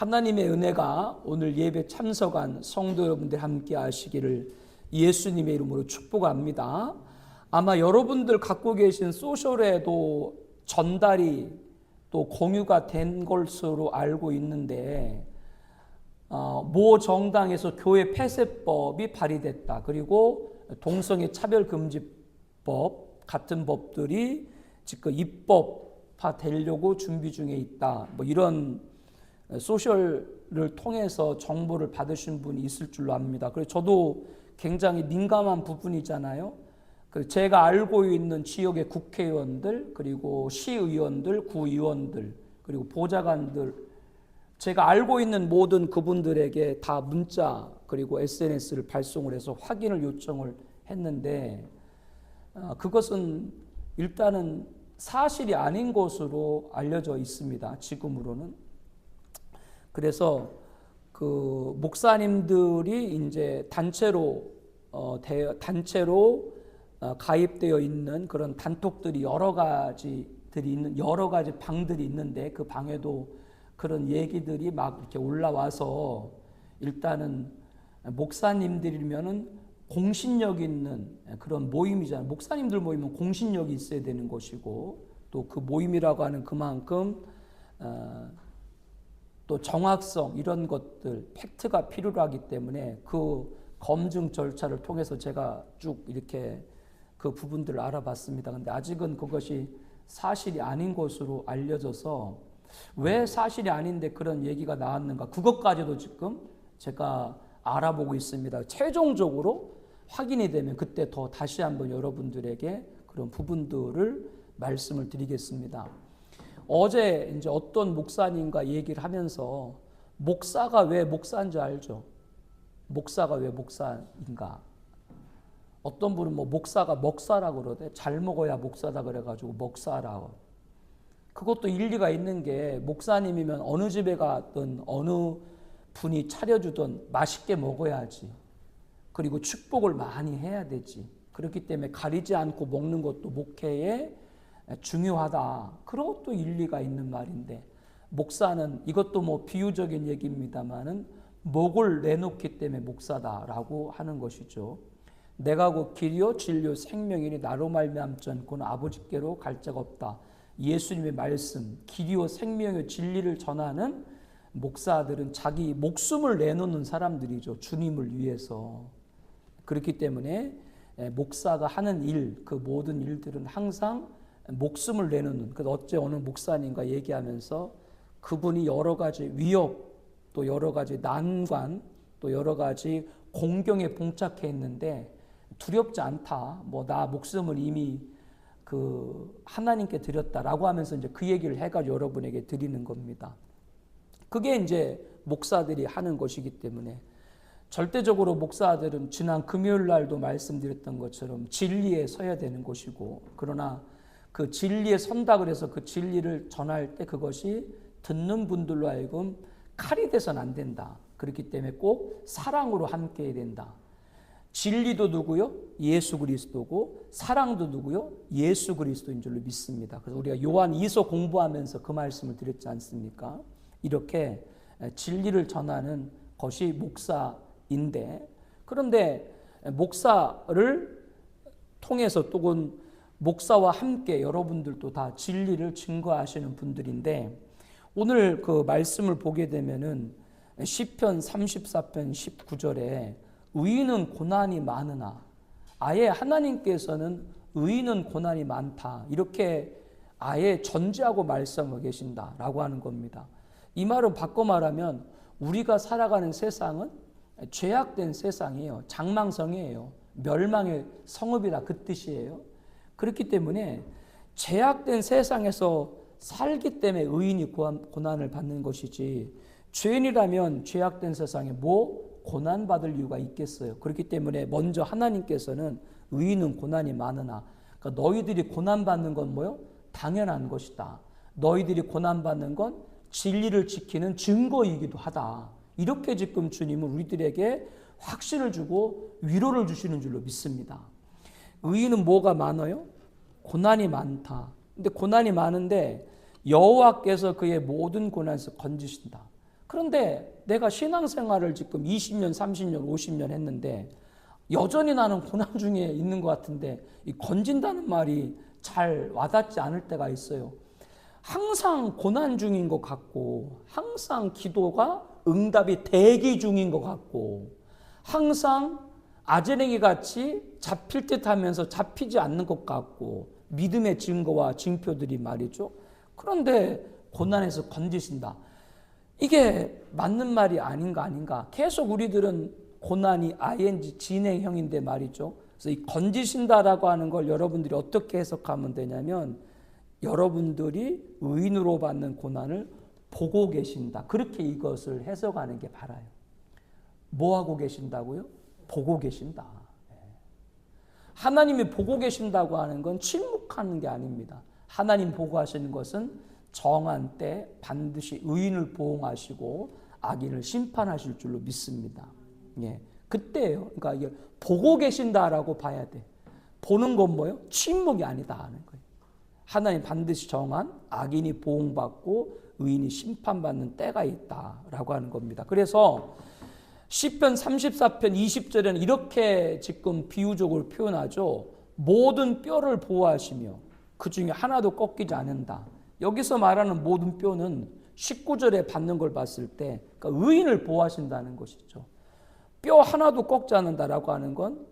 하나님의 은혜가 오늘 예배 참석한 성도 여러분들 함께 하시기를 예수님의 이름으로 축복합니다. 아마 여러분들 갖고 계신 소셜에도 전달이 또 공유가 된 것으로 알고 있는데 모 정당에서 교회 폐쇄법이 발의됐다. 그리고 동성애 차별금지법 같은 법들이 지금 입법화 되려고 준비 중에 있다. 뭐 이런 소셜을 통해서 정보를 받으신 분이 있을 줄로 압니다. 그래서 저도 굉장히 민감한 부분이잖아요. 제가 알고 있는 지역의 국회의원들, 그리고 시의원들, 구의원들, 그리고 보좌관들, 제가 알고 있는 모든 그분들에게 다 문자 그리고 SNS를 발송을 해서 확인을 요청을 했는데 그것은 일단은 사실이 아닌 것으로 알려져 있습니다. 지금으로는. 그래서 그 목사님들이 이제 단체로 가입되어 있는 그런 단톡들이 여러 가지 방들이 있는데 그 방에도 그런 얘기들이 막 이렇게 올라와서 일단은 목사님들이면은 공신력 있는 그런 모임이잖아요. 목사님들 모이면 공신력이 있어야 되는 것이고 또 그 모임이라고 하는 그만큼 또 정확성 이런 것들 팩트가 필요하기 때문에 그 검증 절차를 통해서 제가 쭉 이렇게 그 부분들을 알아봤습니다. 근데 아직은 그것이 사실이 아닌 것으로 알려져서 왜 사실이 아닌데 그런 얘기가 나왔는가 그것까지도 지금 제가 알아보고 있습니다. 최종적으로 확인이 되면 그때 더 다시 한번 여러분들에게 그런 부분들을 말씀을 드리겠습니다. 어제 이제 어떤 목사님과 얘기를 하면서 목사가 왜 목사인 줄 알죠? 목사가 왜 목사인가? 어떤 분은 뭐 목사가 먹사라고 그러대. 잘 먹어야 목사다 그래가지고 먹사라고. 그것도 일리가 있는 게 목사님이면 어느 집에 가든 어느 분이 차려주든 맛있게 먹어야지. 그리고 축복을 많이 해야 되지. 그렇기 때문에 가리지 않고 먹는 것도 목회에 중요하다. 그것도 일리가 있는 말인데 목사는 이것도 뭐 비유적인 얘기입니다만은 목을 내놓기 때문에 목사다라고 하는 것이죠. 내가 곧 길이요 진리요 생명이니 나로 말미암지 않고는 아버지께로 갈 자가 없다. 예수님의 말씀 길이요 생명이요 진리를 전하는 목사들은 자기 목숨을 내놓는 사람들이죠. 주님을 위해서. 그렇기 때문에 목사가 하는 일, 그 모든 일들은 항상 목숨을 내놓는. 그래서 어째 어느 목사님과 얘기하면서 그분이 여러 가지 위협, 또 여러 가지 난관, 또 여러 가지 공경에 봉착해 있는데 두렵지 않다. 뭐 나 목숨을 이미 그 하나님께 드렸다라고 하면서 이제 그 얘기를 해가지고 여러분에게 드리는 겁니다. 그게 이제 목사들이 하는 것이기 때문에 절대적으로 목사들은 지난 금요일 날도 말씀드렸던 것처럼 진리에 서야 되는 것이고 그러나 그 진리에 선다 그래서 그 진리를 전할 때 그것이 듣는 분들로 하여금 칼이 돼서는 안 된다. 그렇기 때문에 꼭 사랑으로 함께 해야 된다. 진리도 누구요? 예수 그리스도고 사랑도 누구요? 예수 그리스도인 줄로 믿습니다. 그래서 우리가 요한 2서 공부하면서 그 말씀을 드렸지 않습니까? 이렇게 진리를 전하는 것이 목사인데 그런데 목사를 통해서 또는 목사와 함께 여러분들도 다 진리를 증거하시는 분들인데 오늘 그 말씀을 보게 되면은 시편 34편 19절에 의인은 고난이 많으나 아예 하나님께서는 의인은 고난이 많다 이렇게 아예 전제하고 말씀하고 계신다라고 하는 겁니다. 이 말은 바꿔 말하면 우리가 살아가는 세상은 죄악된 세상이에요. 장망성이에요. 멸망의 성읍이라 그 뜻이에요. 그렇기 때문에 죄악된 세상에서 살기 때문에 의인이 고난을 받는 것이지 죄인이라면 죄악된 세상에 뭐 고난받을 이유가 있겠어요. 그렇기 때문에 먼저 하나님께서는 의인은 고난이 많으나 그러니까 너희들이 고난받는 건 뭐요? 당연한 것이다. 너희들이 고난받는 건 진리를 지키는 증거이기도 하다. 이렇게 지금 주님은 우리들에게 확신을 주고 위로를 주시는 줄로 믿습니다. 의인은 뭐가 많아요? 고난이 많다. 근데 고난이 많은데 여호와께서 그의 모든 고난에서 건지신다. 그런데 내가 신앙생활을 지금 20년, 30년, 50년 했는데 여전히 나는 고난 중에 있는 것 같은데 이 건진다는 말이 잘 와닿지 않을 때가 있어요. 항상 고난 중인 것 같고 항상 기도가 응답이 대기 중인 것 같고 항상 아재랭이 같이 잡힐 듯 하면서 잡히지 않는 것 같고 믿음의 증거와 징표들이 말이죠. 그런데 고난에서 건지신다. 이게 맞는 말이 아닌가. 계속 우리들은 고난이 ing 진행형인데 말이죠. 그래서 이 건지신다라고 하는 걸 여러분들이 어떻게 해석하면 되냐면 여러분들이 의인으로 받는 고난을 보고 계신다. 그렇게 이것을 해석하는 게 바라요. 뭐 하고 계신다고요? 보고 계신다. 하나님이 보고 계신다고 하는 건 침묵하는 게 아닙니다. 하나님 보고 하시는 것은 정한 때 반드시 의인을 보응하시고 악인을 심판하실 줄로 믿습니다. 예, 그때예요. 그러니까 이게 보고 계신다라고 봐야 돼. 보는 건 뭐예요? 침묵이 아니다 하는 거예요. 하나님 반드시 정한 악인이 보응받고 의인이 심판받는 때가 있다라고 하는 겁니다. 그래서 시편 34편 20절에는 이렇게 지금 비유적으로 표현하죠. 모든 뼈를 보호하시며 그 중에 하나도 꺾이지 않는다. 여기서 말하는 모든 뼈는 19절에 받는 걸 봤을 때 그러니까 의인을 보호하신다는 것이죠. 뼈 하나도 꺾지 않는다라고 하는 건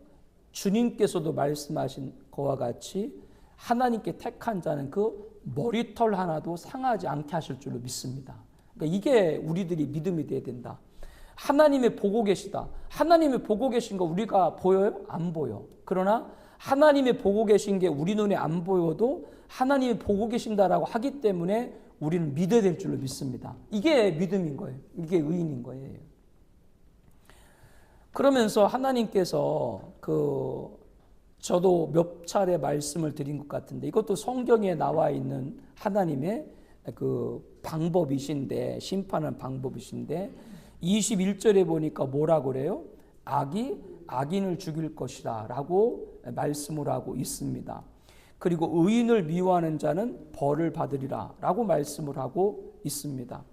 주님께서도 말씀하신 것과 같이 하나님께 택한 자는 그 머리털 하나도 상하지 않게 하실 줄로 믿습니다. 그러니까 이게 우리들이 믿음이 돼야 된다. 하나님이 보고 계시다. 하나님이 보고 계신 거 우리가 보여요? 안 보여. 그러나 하나님이 보고 계신 게 우리 눈에 안 보여도 하나님이 보고 계신다라고 하기 때문에 우리는 믿어야 될 줄로 믿습니다. 이게 믿음인 거예요. 이게 의인인 거예요. 그러면서 하나님께서 저도 몇 차례 말씀을 드린 것 같은데 이것도 성경에 나와 있는 하나님의 방법이신데 심판하는 방법이신데 21절에 보니까 뭐라고 그래요? 악이 악인을 죽일 것이다 라고 말씀을 하고 있습니다. 그리고 의인을 미워하는 자는 벌을 받으리라 라고 말씀을 하고 있습니다.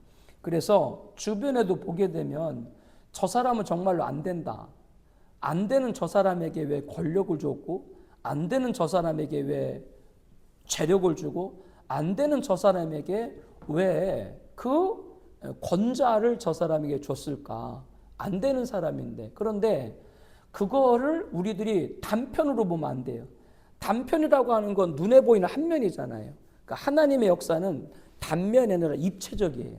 그래서 주변에도 보게 되면 저 사람은 정말로 안 된다. 안 되는 저 사람에게 왜 권력을 줬고 안 되는 저 사람에게 왜 재력을 주고 안 되는 저 사람에게 왜 그 권자를 저 사람에게 줬을까? 안 되는 사람인데. 그런데 그거를 우리들이 단편으로 보면 안 돼요. 단편이라고 하는 건 눈에 보이는 한 면이잖아요. 그러니까 하나님의 역사는 단면이 아니라 입체적이에요.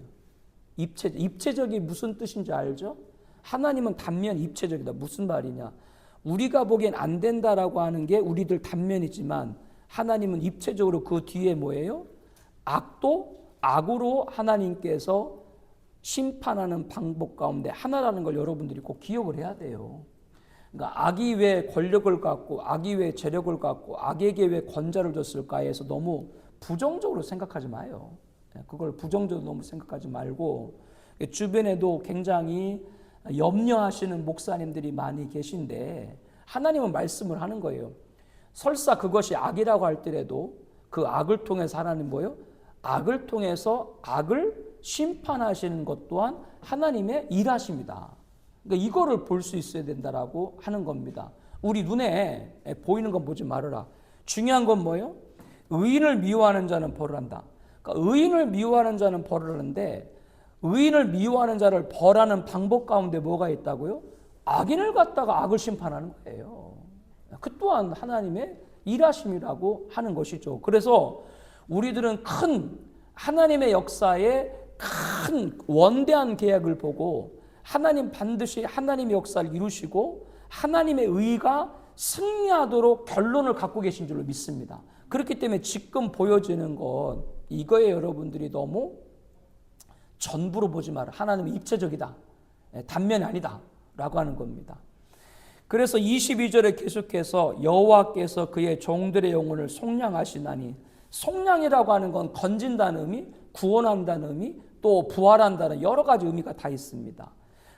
입체적이 무슨 뜻인지 알죠? 하나님은 단면 입체적이다. 무슨 말이냐? 우리가 보기엔 안 된다라고 하는 게 우리들 단면이지만 하나님은 입체적으로 그 뒤에 뭐예요? 악도 악으로 하나님께서 심판하는 방법 가운데 하나라는 걸 여러분들이 꼭 기억을 해야 돼요. 그러니까 악이 왜 권력을 갖고 악이 왜 재력을 갖고 악에게 왜 권자를 줬을까 해서 너무 부정적으로 생각하지 마요. 그걸 부정적으로 너무 생각하지 말고 주변에도 굉장히 염려하시는 목사님들이 많이 계신데 하나님은 말씀을 하는 거예요. 설사 그것이 악이라고 할지라도 그 악을 통해서 하나님 뭐예요? 악을 통해서 악을 심판하시는 것 또한 하나님의 일하십니다. 그러니까 이거를 볼 수 있어야 된다라고 하는 겁니다. 우리 눈에 보이는 건 보지 말아라. 중요한 건 뭐예요? 의인을 미워하는 자는 벌을 한다. 그러니까 의인을 미워하는 자는 벌을 하는데 의인을 미워하는 자를 벌하는 방법 가운데 뭐가 있다고요? 악인을 갖다가 악을 심판하는 거예요. 그 또한 하나님의 일하심이라고 하는 것이죠. 그래서 우리들은 큰 하나님의 역사에 큰 원대한 계약을 보고 하나님 반드시 하나님의 역사를 이루시고 하나님의 의가 승리하도록 결론을 갖고 계신 줄로 믿습니다. 그렇기 때문에 지금 보여지는 것 이거에 여러분들이 너무 전부로 보지 마라. 하나님은 입체적이다. 단면이 아니다. 라고 하는 겁니다. 그래서 22절에 계속해서 여호와께서 그의 종들의 영혼을 속량하시나니 속량이라고 하는 건 건진다는 의미, 구원한다는 의미, 또 부활한다는 여러 가지 의미가 다 있습니다.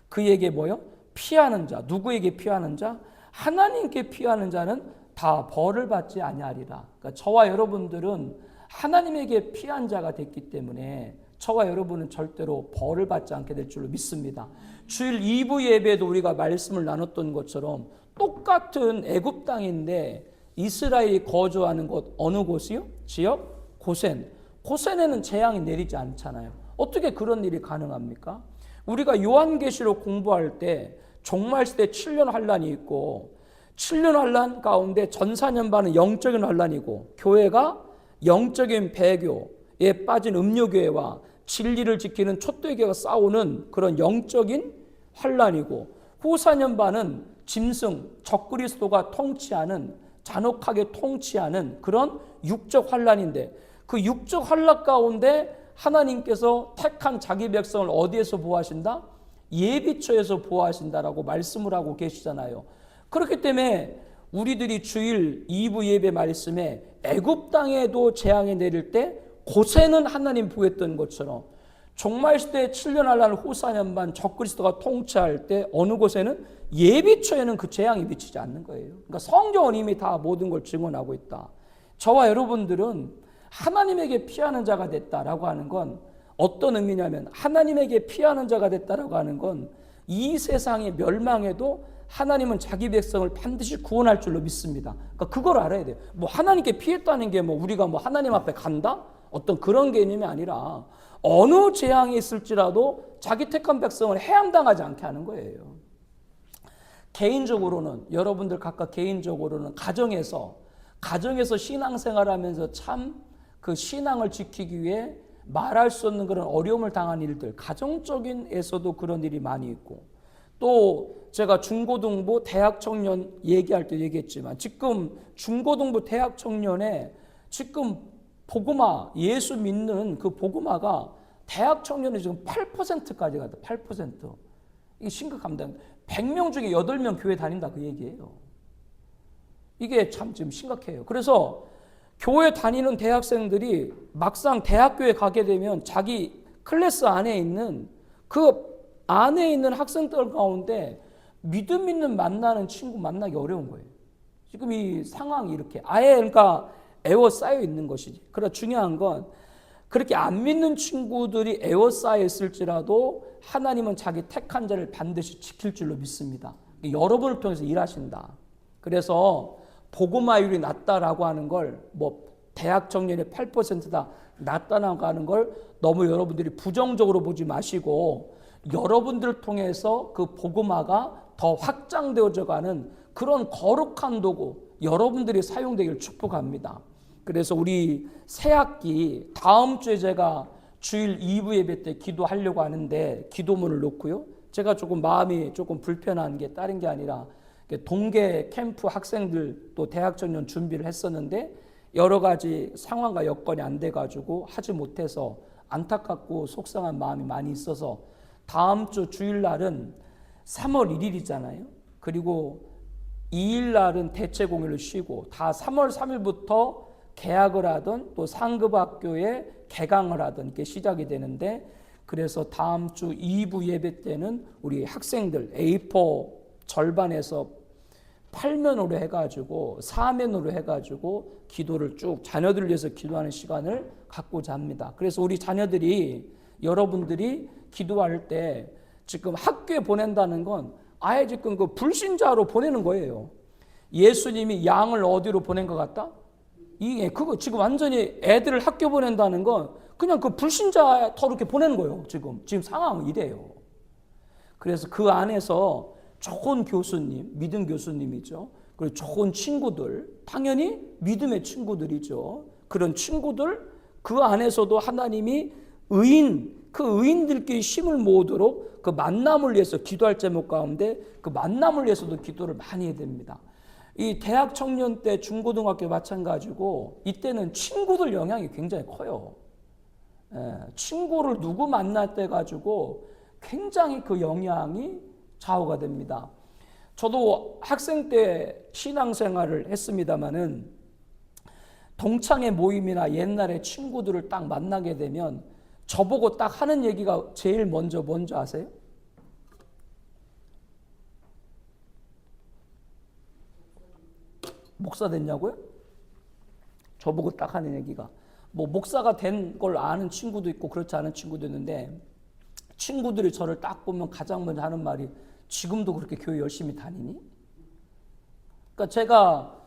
그에게 뭐요? 피하는 자. 누구에게 피하는 자? 하나님께 피하는 자는 다 벌을 받지 아니하리라. 그러니까 저와 여러분들은 하나님에게 피한 자가 됐기 때문에 저와 여러분은 절대로 벌을 받지 않게 될 줄로 믿습니다. 주일 2부 예배에도 우리가 말씀을 나눴던 것처럼 똑같은 애굽 땅인데 이스라엘이 거주하는 곳 어느 곳이요? 지역? 고센. 고센에는 재앙이 내리지 않잖아요. 어떻게 그런 일이 가능합니까? 우리가 요한계시록 공부할 때 종말시대 7년 환란이 있고 7년 환란 가운데 전사년반은 영적인 환란이고 교회가 영적인 배교에 빠진 음료교회와 진리를 지키는 촛대교회가 싸우는 그런 영적인 환란이고 후사년반은 짐승 적그리스도가 통치하는 잔혹하게 통치하는 그런 육적 환란인데 그 육적 환란 가운데 하나님께서 택한 자기 백성을 어디에서 보호하신다? 예비처에서 보호하신다라고 말씀을 하고 계시잖아요. 그렇기 때문에 우리들이 주일 2부 예배 말씀에 애굽 땅에도 재앙이 내릴 때 고센은 하나님 보호했던 것처럼 종말시대 7년 환란 후사년반 적그리스도가 통치할 때 어느 곳에는 예비처에는 그 재앙이 미치지 않는 거예요. 그러니까 성경은 이미 다 모든 걸 증언하고 있다. 저와 여러분들은 하나님에게 피하는 자가 됐다라고 하는 건 어떤 의미냐면 하나님에게 피하는 자가 됐다라고 하는 건 이 세상이 멸망해도 하나님은 자기 백성을 반드시 구원할 줄로 믿습니다. 그러니까 그걸 알아야 돼요. 뭐 하나님께 피했다는 게 뭐 우리가 뭐 하나님 앞에 간다? 어떤 그런 개념이 아니라 어느 재앙이 있을지라도 자기 택한 백성을 해함당하지 않게 하는 거예요. 개인적으로는 여러분들 각각 개인적으로는 가정에서 신앙생활하면서 참 그 신앙을 지키기 위해 말할 수 없는 그런 어려움을 당한 일들, 가정적인에서도 그런 일이 많이 있고 또 제가 중고등부 대학 청년 얘기할 때 얘기했지만 지금 중고등부 대학 청년에 지금 복음화 예수 믿는 그 복음화가 대학 청년이 지금 8%까지 갔다. 8%. 이게 심각합니다. 100명 중에 8명 교회 다닌다 그 얘기예요. 이게 참 지금 심각해요. 그래서 교회 다니는 대학생들이 막상 대학교에 가게 되면 자기 클래스 안에 있는 그 안에 있는 학생들 가운데 믿음 있는 만나는 친구 만나기 어려운 거예요. 지금 이 상황이 이렇게 아예 그러니까 에워싸여 있는 것이지. 그러나 중요한 건 그렇게 안 믿는 친구들이 에워싸여 있을지라도 하나님은 자기 택한 자를 반드시 지킬 줄로 믿습니다. 여러분을 통해서 일하신다. 그래서 복음화율이 낮다라고 하는 걸 뭐 대학 청년의 8%다 낮다라고 하는 걸 너무 여러분들이 부정적으로 보지 마시고 여러분들을 통해서 그 복음화가 더 확장되어져 가는 그런 거룩한 도구 여러분들이 사용되기를 축복합니다. 그래서 우리 새학기 다음 주에 제가 주일 2부 예배 때 기도하려고 하는데 기도문을 놓고요. 제가 조금 마음이 조금 불편한 게 다른 게 아니라 동계 캠프 학생들 또 대학 청년 준비를 했었는데 여러 가지 상황과 여건이 안 돼가지고 하지 못해서 안타깝고 속상한 마음이 많이 있어서 다음 주 주일날은 3월 1일이잖아요. 그리고 2일날은 대체공휴를 쉬고 다 3월 3일부터 개학을 하든 또 상급학교에 개강을 하든 이렇게 시작이 되는데 그래서 다음 주 2부 예배 때는 우리 학생들 A4 절반에서 8면으로 해가지고 4면으로 해가지고 기도를 쭉 자녀들을 위해서 기도하는 시간을 갖고자 합니다. 그래서 우리 자녀들이 여러분들이 기도할 때 지금 학교에 보낸다는 건 아예 지금 그 불신자로 보내는 거예요. 예수님이 양을 어디로 보낸 것 같다? 이게 그거 지금 완전히 애들을 학교 보낸다는 건 그냥 그 불신자 터로 이렇게 보내는 거예요. 지금 상황은 이래요. 그래서 그 안에서 좋은 교수님, 믿음 교수님이죠. 그리고 좋은 친구들, 당연히 믿음의 친구들이죠. 그런 친구들, 그 안에서도 하나님이 그 의인들끼리 힘을 모으도록 그 만남을 위해서 기도할 제목 가운데 그 만남을 위해서도 기도를 많이 해야 됩니다. 이 대학 청년 때 중고등학교 마찬가지고 이때는 친구들 영향이 굉장히 커요. 친구를 누구 만날 때 가지고 굉장히 그 영향이 좌우가 됩니다. 저도 학생 때 신앙생활을 했습니다마는 동창회 모임이나 옛날에 친구들을 딱 만나게 되면 저보고 딱 하는 얘기가 제일 먼저 뭔지 아세요? 목사 됐냐고요? 저보고 딱 하는 얘기가 뭐 목사가 된 걸 아는 친구도 있고 그렇지 않은 친구도 있는데 친구들이 저를 딱 보면 가장 먼저 하는 말이 지금도 그렇게 교회 열심히 다니니? 그러니까 제가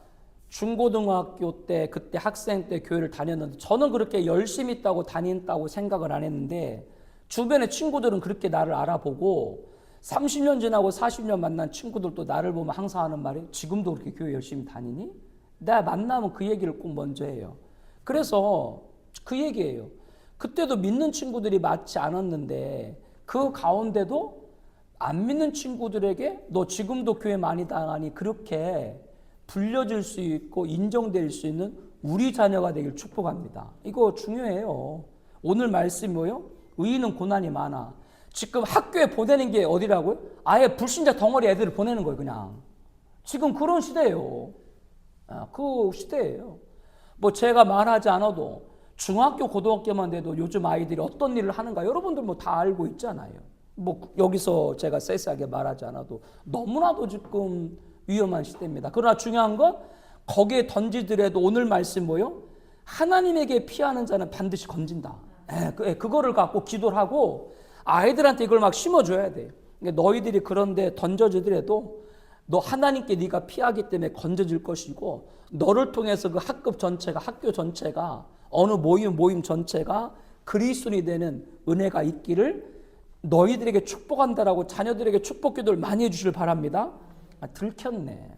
중고등학교 때 그때 학생 때 교회를 다녔는데 저는 그렇게 열심히 있다고 다닌다고 생각을 안 했는데 주변의 친구들은 그렇게 나를 알아보고 30년 지나고 40년 만난 친구들도 나를 보면 항상 하는 말이 지금도 그렇게 교회 열심히 다니니? 내가 만나면 그 얘기를 꼭 먼저 해요. 그래서 그 얘기예요. 그때도 믿는 친구들이 많지 않았는데 그 가운데도 안 믿는 친구들에게 너 지금도 교회 많이 다니니 그렇게 불려질 수 있고 인정될 수 있는 우리 자녀가 되길 축복합니다. 이거 중요해요. 오늘 말씀이 뭐예요? 의인은 고난이 많아. 지금 학교에 보내는 게 어디라고요? 아예 불신자 덩어리 애들을 보내는 거예요, 그냥. 지금 그런 시대예요. 그 시대예요. 뭐 제가 말하지 않아도 중학교, 고등학교만 돼도 요즘 아이들이 어떤 일을 하는가 여러분들 뭐 다 알고 있잖아요. 뭐 여기서 제가 세세하게 말하지 않아도 너무나도 지금 위험한 시대입니다. 그러나 중요한 건 거기에 던지더라도 오늘 말씀 뭐요? 하나님에게 피하는 자는 반드시 건진다. 그거를 갖고 기도를 하고 아이들한테 이걸 막 심어줘야 돼요. 너희들이 그런데 던져지더라도 너 하나님께 네가 피하기 때문에 건져질 것이고 너를 통해서 그 학급 전체가 학교 전체가 어느 모임 전체가 그리스도인이 되는 은혜가 있기를 너희들에게 축복한다라고 자녀들에게 축복 기도를 많이 해주시길 바랍니다. 들켰네.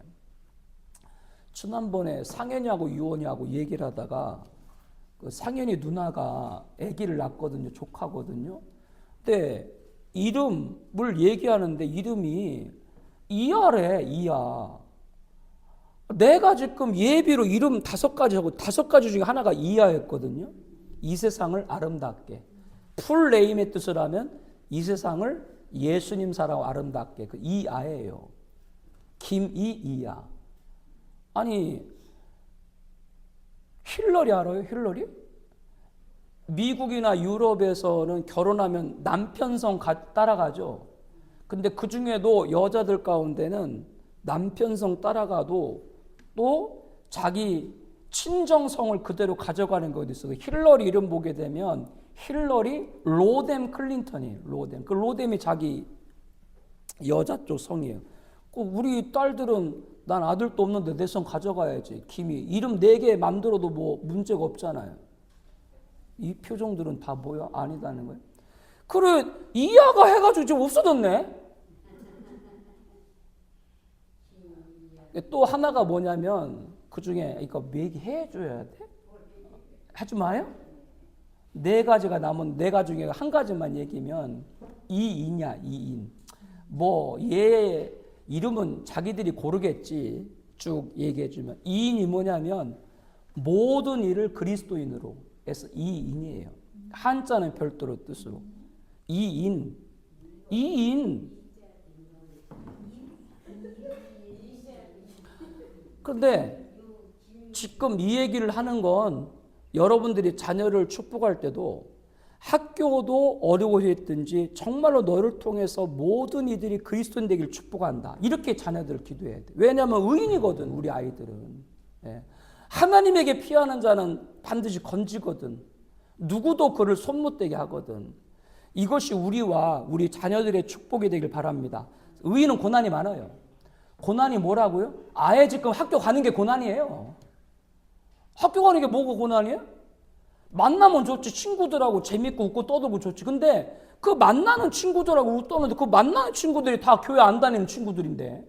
지난번에 상현이하고 유원이하고 얘기를 하다가 그 상현이 누나가 아기를 낳았거든요. 조카거든요. 근데 이름을 얘기하는데 이름이 이하래. 이하. 내가 지금 예비로 이름 5가지 하고 5가지 중에 하나가 이하였거든요. 이 세상을 아름답게. 풀네임의 뜻을 하면 이 세상을 예수님 사랑하고 아름답게. 그 이하예요. 김이이하. 아니 힐러리 알아요? 힐러리? 미국이나 유럽에서는 결혼하면 남편성 따라가죠. 근데 그 중에도 여자들 가운데는 남편성 따라가도 또 자기 친정성을 그대로 가져가는 것도 있어요. 힐러리 이름 보게 되면 힐러리 로뎀 클린턴이에요. 로뎀. 그 로뎀이 자기 여자 쪽 성이에요. 우리 딸들은 난 아들도 없는데 내 성 가져가야지. 김이. 이름 4개 맘대로도 뭐 문제가 없잖아요. 이 표정들은 다 뭐야? 아니다는 거예요. 그래, 이하가 해가지고 지금 없어졌네? 또 하나가 뭐냐면, 그 중에, 이거 얘기해줘야 돼? 하지 마요? 4가지가 남은 4가지 중에 한 가지만 얘기면, 이인이야, 이인. 뭐, 얘 이름은 자기들이 고르겠지. 쭉 얘기해주면. 이인이 뭐냐면, 모든 일을 그리스도인으로 해서 이인이에요. 한자는 별도로 뜻으로. 이인. 그런데 지금 이 얘기를 하는 건 여러분들이 자녀를 축복할 때도 학교도 어려워했든지 정말로 너를 통해서 모든 이들이 그리스도인 되길 축복한다. 이렇게 자녀들을 기도해야 돼. 왜냐하면 의인이거든, 우리 아이들은. 하나님에게 피하는 자는 반드시 건지거든. 누구도 그를 손 못 대게 하거든. 이것이 우리와 우리 자녀들의 축복이 되길 바랍니다. 의인은 고난이 많아요. 고난이 뭐라고요? 아예 지금 학교 가는 게 고난이에요. 학교 가는 게 뭐가 고난이에요? 만나면 좋지. 친구들하고 재밌고 웃고 떠들고 좋지. 근데 그 만나는 친구들하고 웃고 떠는데 그 만나는 친구들이 다 교회 안 다니는 친구들인데.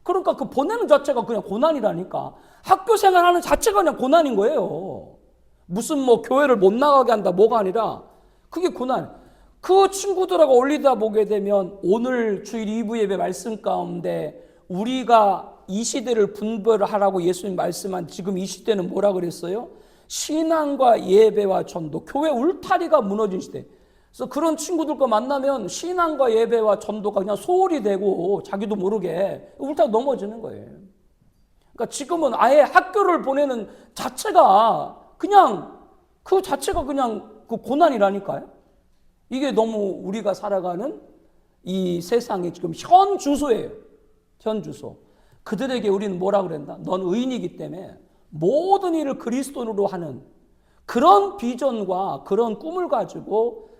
그러니까 그 보내는 자체가 그냥 고난이라니까. 학교 생활하는 자체가 그냥 고난인 거예요. 무슨 뭐 교회를 못 나가게 한다 뭐가 아니라 그게 고난. 그 친구들하고 어울리다 보게 되면 오늘 주일 2부 예배 말씀 가운데 우리가 이 시대를 분별하라고 예수님 말씀한 지금 이 시대는 뭐라 그랬어요? 신앙과 예배와 전도, 교회 울타리가 무너진 시대. 그래서 그런 친구들과 만나면 신앙과 예배와 전도가 그냥 소홀히 되고 자기도 모르게 울타리 넘어지는 거예요. 그러니까 지금은 아예 학교를 보내는 자체가 그냥 그 자체가 그냥 그 고난이라니까요. 이게 너무 우리가 살아가는 이 세상의 지금 현 주소예요. 현 주소. 그들에게 우리는 뭐라 그랬나? 넌 의인이기 때문에 모든 일을 그리스도인으로 하는 그런 비전과 그런 꿈을 가지고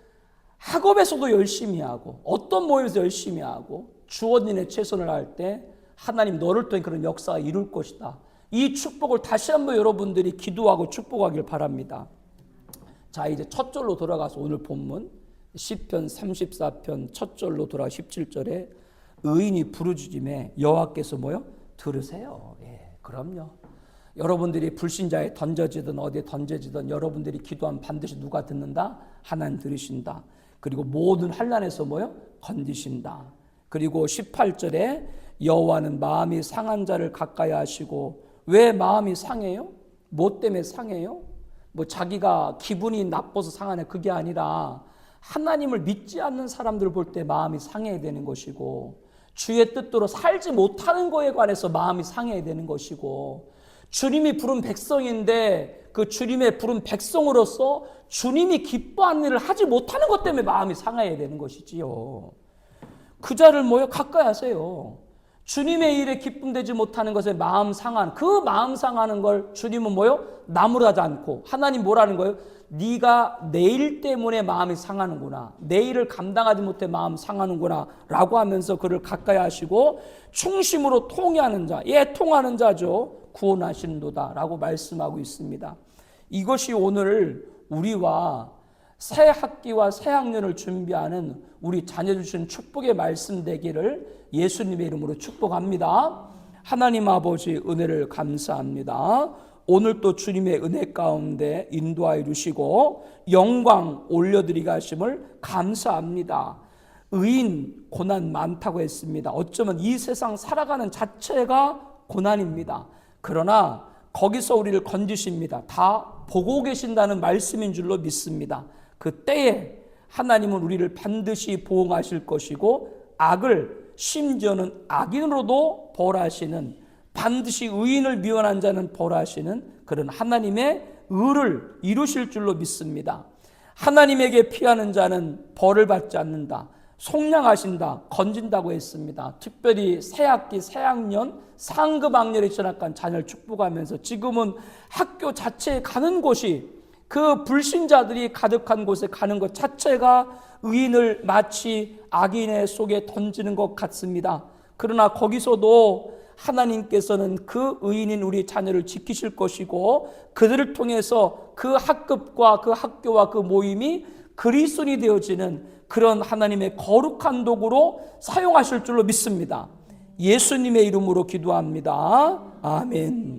학업에서도 열심히 하고 어떤 모임에서 열심히 하고 주어진 일에 최선을 할 때 하나님 너를 통해 그런 역사가 이룰 것이다. 이 축복을 다시 한번 여러분들이 기도하고 축복하길 바랍니다. 자, 이제 첫 절로 돌아가서 오늘 본문 시편 34편 첫 절로 돌아가 17절에 의인이 부르짖음에 여호와께서 뭐요? 들으세요. 예, 그럼요. 여러분들이 불신자에 던져지든 어디에 던져지든 여러분들이 기도하면 반드시 누가 듣는다? 하나님 들으신다. 그리고 모든 환난에서 뭐요? 건지신다. 그리고 18절에 여호와는 마음이 상한 자를 가까이 하시고, 왜 마음이 상해요? 뭐 때문에 상해요? 뭐 자기가 기분이 나빠서 상하네, 그게 아니라 하나님을 믿지 않는 사람들 볼 때 마음이 상해야 되는 것이고, 주의 뜻대로 살지 못하는 거에 관해서 마음이 상해야 되는 것이고, 주님이 부른 백성인데 그 주님의 부른 백성으로서 주님이 기뻐하는 일을 하지 못하는 것 때문에 마음이 상해야 되는 것이지요. 그 자를 뭐요? 가까이 하세요. 주님의 일에 기쁨되지 못하는 것에 마음 상한, 그 마음 상하는 걸 주님은 뭐요? 나무라지 않고, 하나님 뭐라는 거예요? 네가 내 일 때문에 마음이 상하는구나, 내 일을 감당하지 못해 마음 상하는구나 라고 하면서 그를 가까이 하시고 충심으로 통회하는 자, 예, 통하는 자죠, 구원하시는도다 라고 말씀하고 있습니다. 이것이 오늘 우리와 새 학기와 새 학년을 준비하는 우리 자녀 주신 축복의 말씀 되기를 예수님의 이름으로 축복합니다. 하나님 아버지 은혜를 감사합니다. 오늘 또 주님의 은혜 가운데 인도하여 주시고 영광 올려드리게 하심을 감사합니다. 의인 고난 많다고 했습니다. 어쩌면 이 세상 살아가는 자체가 고난입니다. 그러나 거기서 우리를 건지십니다. 다 보고 계신다는 말씀인 줄로 믿습니다. 그 때에 하나님은 우리를 반드시 보응하실 것이고, 악을 심지어는 악인으로도 벌하시는, 반드시 의인을 미워한 자는 벌하시는 그런 하나님의 의를 이루실 줄로 믿습니다. 하나님에게 피하는 자는 벌을 받지 않는다, 속량하신다, 건진다고 했습니다. 특별히 새학기, 새학년, 상급학년에 진학한 자녀를 축복하면서 지금은 학교 자체에 가는 곳이, 그 불신자들이 가득한 곳에 가는 것 자체가 의인을 마치 악인의 속에 던지는 것 같습니다. 그러나 거기서도 하나님께서는 그 의인인 우리 자녀를 지키실 것이고, 그들을 통해서 그 학급과 그 학교와 그 모임이 그리스도인이 되어지는 그런 하나님의 거룩한 도구로 사용하실 줄로 믿습니다. 예수님의 이름으로 기도합니다. 아멘.